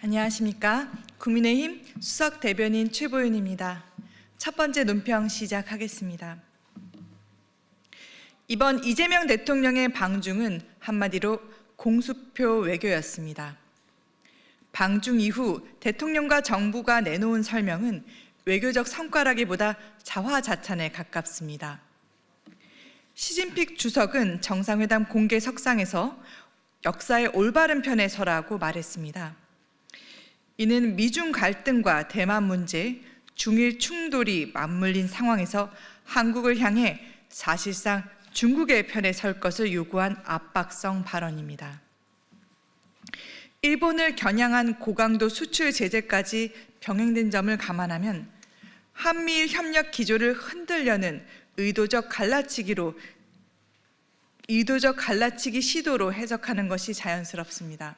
안녕하십니까. 국민의힘 수석 대변인 최보윤입니다. 첫 번째 논평 시작하겠습니다. 이번 이재명 대통령의 방중은 한마디로 공수표 외교였습니다. 방중 이후 대통령과 정부가 내놓은 설명은 외교적 성과라기보다 자화자찬에 가깝습니다. 시진핑 주석은 정상회담 공개석상에서 역사의 올바른 편에 서라고 말했습니다. 이는 미중 갈등과 대만 문제, 중일 충돌이 맞물린 상황에서 한국을 향해 사실상 중국의 편에 설 것을 요구한 압박성 발언입니다. 일본을 겨냥한 고강도 수출 제재까지 병행된 점을 감안하면 한미일 협력 기조를 흔들려는 의도적 갈라치기 시도로 해석하는 것이 자연스럽습니다.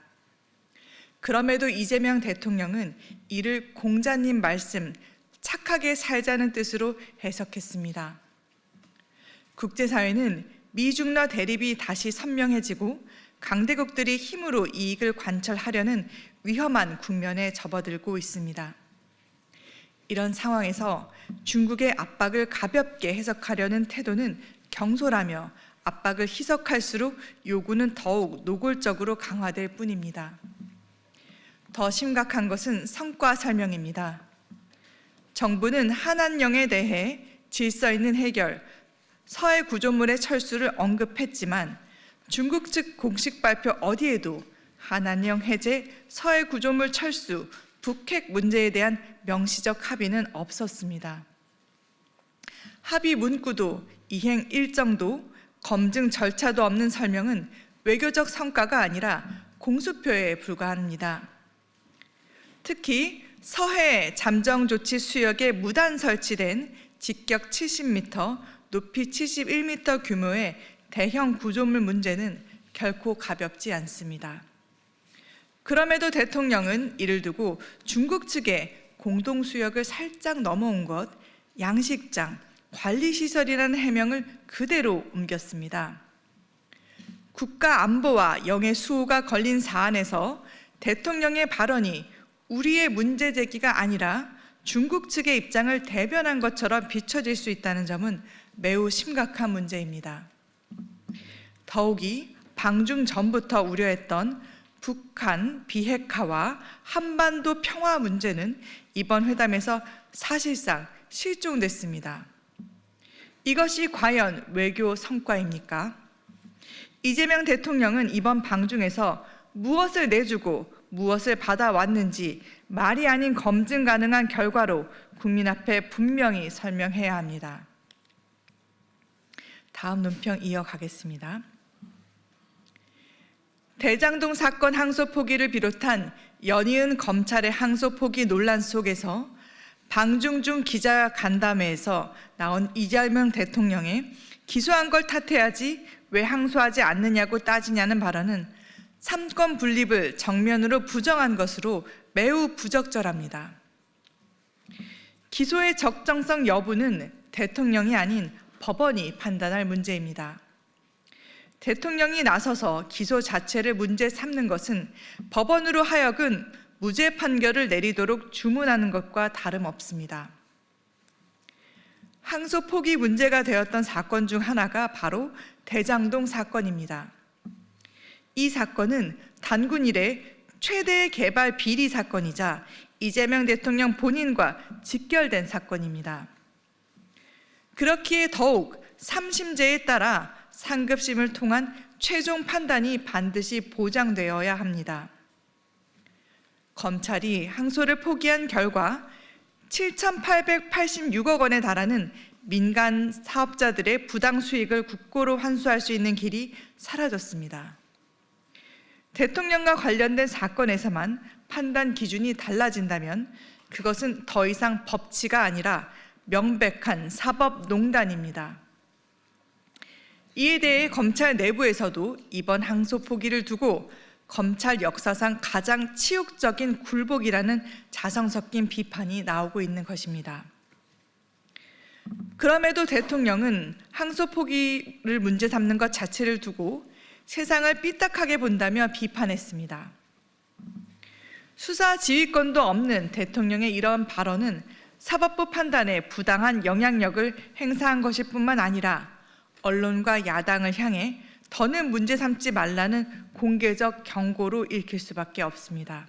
그럼에도 이재명 대통령은 이를 공자님 말씀, 착하게 살자는 뜻으로 해석했습니다. 국제사회는 미중러 대립이 다시 선명해지고 강대국들이 힘으로 이익을 관철하려는 위험한 국면에 접어들고 있습니다. 이런 상황에서 중국의 압박을 가볍게 해석하려는 태도는 경솔하며 압박을 희석할수록 요구는 더욱 노골적으로 강화될 뿐입니다. 더 심각한 것은 성과 설명입니다. 정부는 한한령에 대해 질서 있는 해결, 서해 구조물의 철수를 언급했지만 중국 측 공식 발표 어디에도 한한령 해제, 서해 구조물 철수, 북핵 문제에 대한 명시적 합의는 없었습니다. 합의 문구도 이행 일정도 검증 절차도 없는 설명은 외교적 성과가 아니라 공수표에 불과합니다. 특히 서해 잠정조치 수역에 무단 설치된 직격 70m, 높이 71m 규모의 대형 구조물 문제는 결코 가볍지 않습니다. 그럼에도 대통령은 이를 두고 중국 측의 공동수역을 살짝 넘어온 것, 양식장, 관리시설이라는 해명을 그대로 옮겼습니다. 국가 안보와 영해 수호가 걸린 사안에서 대통령의 발언이 우리의 문제 제기가 아니라 중국 측의 입장을 대변한 것처럼 비춰질 수 있다는 점은 매우 심각한 문제입니다. 더욱이 방중 전부터 우려했던 북한 비핵화와 한반도 평화 문제는 이번 회담에서 사실상 실종됐습니다. 이것이 과연 외교 성과입니까? 이재명 대통령은 이번 방중에서 무엇을 내주고 무엇을 받아왔는지 말이 아닌 검증 가능한 결과로 국민 앞에 분명히 설명해야 합니다. 다음 논평 이어가겠습니다. 대장동 사건 항소 포기를 비롯한 연이은 검찰의 항소 포기 논란 속에서 방중 중 기자간담회에서 나온 이재명 대통령의 기소한 걸 탓해야지 왜 항소하지 않느냐고 따지냐는 발언은 삼권 분립을 정면으로 부정한 것으로 매우 부적절합니다. 기소의 적정성 여부는 대통령이 아닌 법원이 판단할 문제입니다. 대통령이 나서서 기소 자체를 문제 삼는 것은 법원으로 하여금 무죄 판결을 내리도록 주문하는 것과 다름없습니다. 항소 포기 문제가 되었던 사건 중 하나가 바로 대장동 사건입니다. 이 사건은 단군 이래 최대의 개발 비리 사건이자 이재명 대통령 본인과 직결된 사건입니다. 그렇기에 더욱 3심제에 따라 상급심을 통한 최종 판단이 반드시 보장되어야 합니다. 검찰이 항소를 포기한 결과 7,886억 원에 달하는 민간 사업자들의 부당 수익을 국고로 환수할 수 있는 길이 사라졌습니다. 대통령과 관련된 사건에서만 판단 기준이 달라진다면 그것은 더 이상 법치가 아니라 명백한 사법농단입니다. 이에 대해 검찰 내부에서도 이번 항소 포기를 두고 검찰 역사상 가장 치욕적인 굴복이라는 자성 섞인 비판이 나오고 있는 것입니다. 그럼에도 대통령은 항소 포기를 문제 삼는 것 자체를 두고 세상을 삐딱하게 본다며 비판했습니다. 수사 지휘권도 없는 대통령의 이런 발언은 사법부 판단에 부당한 영향력을 행사한 것일 뿐만 아니라 언론과 야당을 향해 더는 문제 삼지 말라는 공개적 경고로 읽힐 수밖에 없습니다.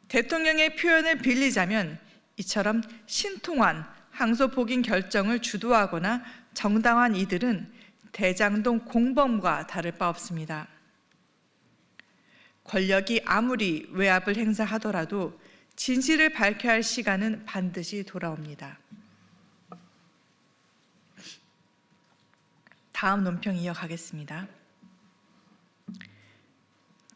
대통령의 표현을 빌리자면 이처럼 신통한 항소 복인 결정을 주도하거나 정당한 이들은 대장동 공범과 다를 바 없습니다. 권력이 아무리 외압을 행사하더라도 진실을 밝혀야 할 시간은 반드시 돌아옵니다. 다음 논평 이어가겠습니다.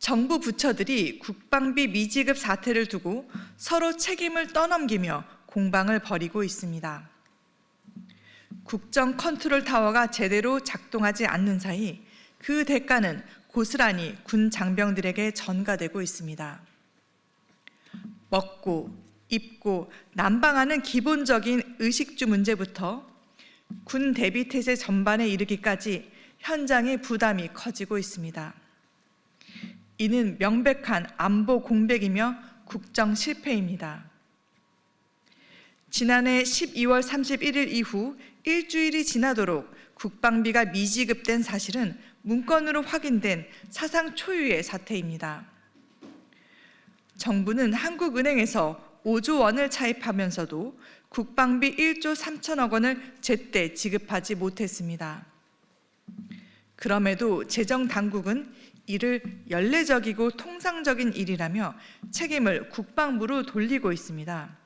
정부 부처들이 국방비 미지급 사태를 두고 서로 책임을 떠넘기며 공방을 벌이고 있습니다. 국정 컨트롤 타워가 제대로 작동하지 않는 사이 그 대가는 고스란히 군 장병들에게 전가되고 있습니다. 먹고, 입고, 난방하는 기본적인 의식주 문제부터 군 대비 태세 전반에 이르기까지 현장의 부담이 커지고 있습니다. 이는 명백한 안보 공백이며 국정 실패입니다. 지난해 12월 31일 이후 일주일이 지나도록 국방비가 미지급된 사실은 문건으로 확인된 사상 초유의 사태입니다. 정부는 한국은행에서 5조 원을 차입하면서도 국방비 1조 3천억 원을 제때 지급하지 못했습니다. 그럼에도 재정당국은 이를 연례적이고 통상적인 일이라며 책임을 국방부로 돌리고 있습니다.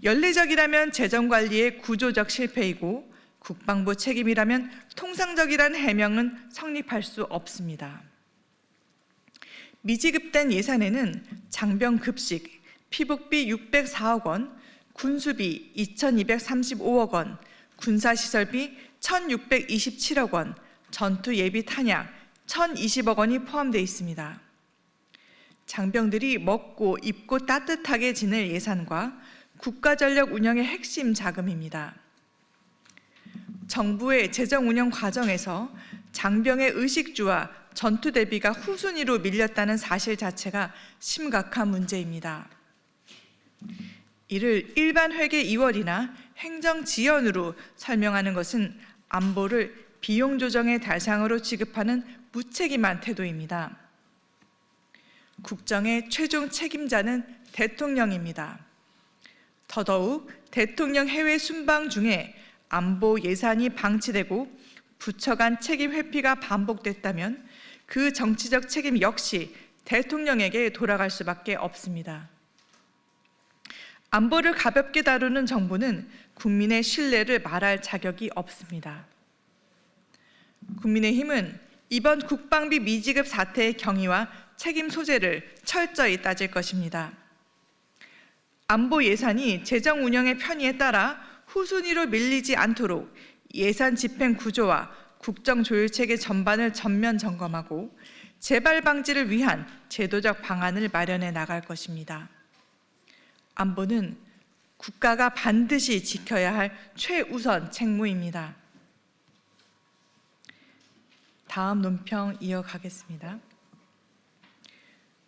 연례적이라면 재정관리의 구조적 실패이고 국방부 책임이라면 통상적이라는 해명은 성립할 수 없습니다. 미지급된 예산에는 장병 급식, 피복비 604억 원, 군수비 2,235억 원, 군사시설비 1,627억 원, 전투 예비 탄약 1,020억 원이 포함되어 있습니다. 장병들이 먹고 입고 따뜻하게 지낼 예산과 국가전력 운영의 핵심 자금입니다. 정부의 재정 운영 과정에서 장병의 의식주와 전투 대비가 후순위로 밀렸다는 사실 자체가 심각한 문제입니다. 이를 일반 회계 2월이나 행정 지연으로 설명하는 것은 안보를 비용 조정의 대상으로 취급하는 무책임한 태도입니다. 국정의 최종 책임자는 대통령입니다. 더더욱 대통령 해외 순방 중에 안보 예산이 방치되고 부처 간 책임 회피가 반복됐다면 그 정치적 책임 역시 대통령에게 돌아갈 수밖에 없습니다. 안보를 가볍게 다루는 정부는 국민의 신뢰를 말할 자격이 없습니다. 국민의힘은 이번 국방비 미지급 사태의 경위와 책임 소재를 철저히 따질 것입니다. 안보 예산이 재정 운영의 편의에 따라 후순위로 밀리지 않도록 예산 집행 구조와 국정 조율 체계 전반을 전면 점검하고 재발 방지를 위한 제도적 방안을 마련해 나갈 것입니다. 안보는 국가가 반드시 지켜야 할 최우선 책무입니다. 다음 논평 이어가겠습니다.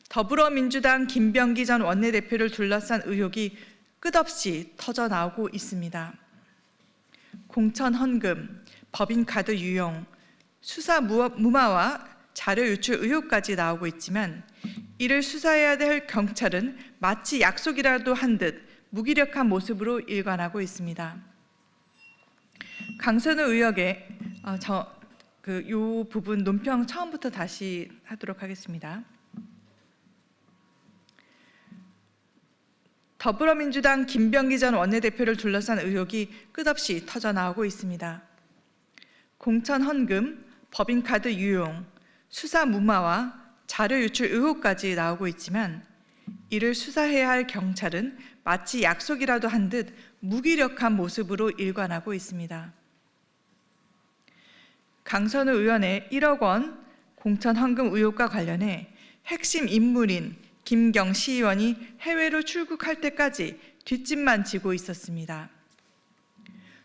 더불어민주당 김병기 전 원내대표를 둘러싼 의혹이 끝없이 터져나오고 있습니다. 공천 헌금, 법인카드 유용, 수사 무마와 자료 유출 의혹까지 나오고 있지만 이를 수사해야 될 경찰은 마치 약속이라도 한 듯 무기력한 모습으로 일관하고 있습니다. 강선우 의원의 이 부분 논평 처음부터 다시 하도록 하겠습니다. 더불어민주당 김병기 전 원내대표를 둘러싼 의혹이 끝없이 터져나오고 있습니다. 공천 헌금, 법인카드 유용, 수사 무마와 자료 유출 의혹까지 나오고 있지만 이를 수사해야 할 경찰은 마치 약속이라도 한 듯 무기력한 모습으로 일관하고 있습니다. 강선우 의원의 1억 원 공천 헌금 의혹과 관련해 핵심 인물인 김경 시의원이 해외로 출국할 때까지 뒷짐만 지고 있었습니다.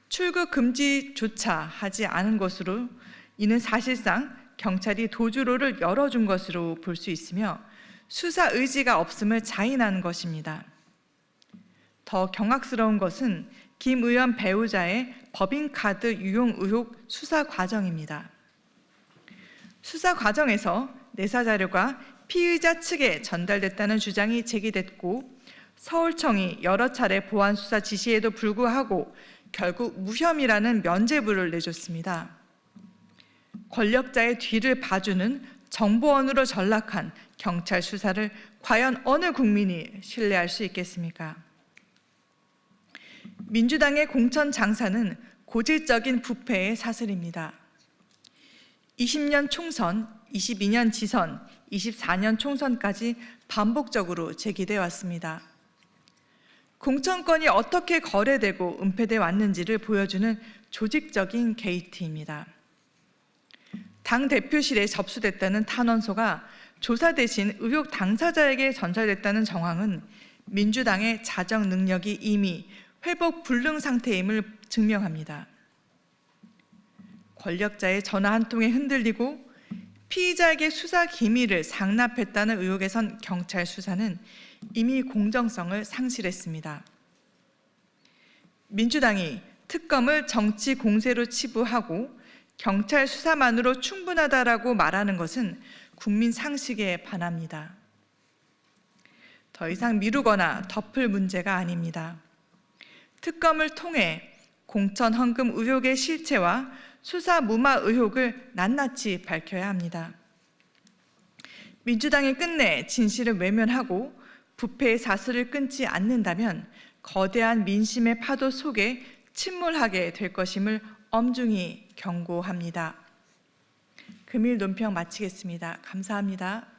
출국 금지조차 하지 않은 것으로 이는 사실상 경찰이 도주로를 열어준 것으로 볼 수 있으며 수사 의지가 없음을 자인하는 것입니다. 더 경악스러운 것은 김 의원 배우자의 법인카드 유용 의혹 수사 과정입니다. 수사 과정에서 내사 자료가 피의자 측에 전달됐다는 주장이 제기됐고 서울청이 여러 차례 보안 수사 지시에도 불구하고 결국 무혐의라는 면죄부를 내줬습니다. 권력자의 뒤를 봐주는 정보원으로 전락한 경찰 수사를 과연 어느 국민이 신뢰할 수 있겠습니까? 민주당의 공천 장사는 고질적인 부패의 사슬입니다. 20년 총선, 22년 지선, 24년 총선까지 반복적으로 제기돼 왔습니다. 공천권이 어떻게 거래되고 은폐돼 왔는지를 보여주는 조직적인 게이트입니다. 당 대표실에 접수됐다는 탄원서가 조사 대신 의혹 당사자에게 전달됐다는 정황은 민주당의 자정 능력이 이미 회복 불능 상태임을 증명합니다. 권력자의 전화 한 통에 흔들리고 피의자에게 수사 기밀을 상납했다는 의혹에선 경찰 수사는 이미 공정성을 상실했습니다. 민주당이 특검을 정치 공세로 치부하고 경찰 수사만으로 충분하다라고 말하는 것은 국민 상식에 반합니다. 더 이상 미루거나 덮을 문제가 아닙니다. 특검을 통해 공천 헌금 의혹의 실체와 수사 무마 의혹을 낱낱이 밝혀야 합니다. 민주당이 끝내 진실을 외면하고 부패의 사슬을 끊지 않는다면 거대한 민심의 파도 속에 침몰하게 될 것임을 엄중히 경고합니다. 금일 논평 마치겠습니다. 감사합니다.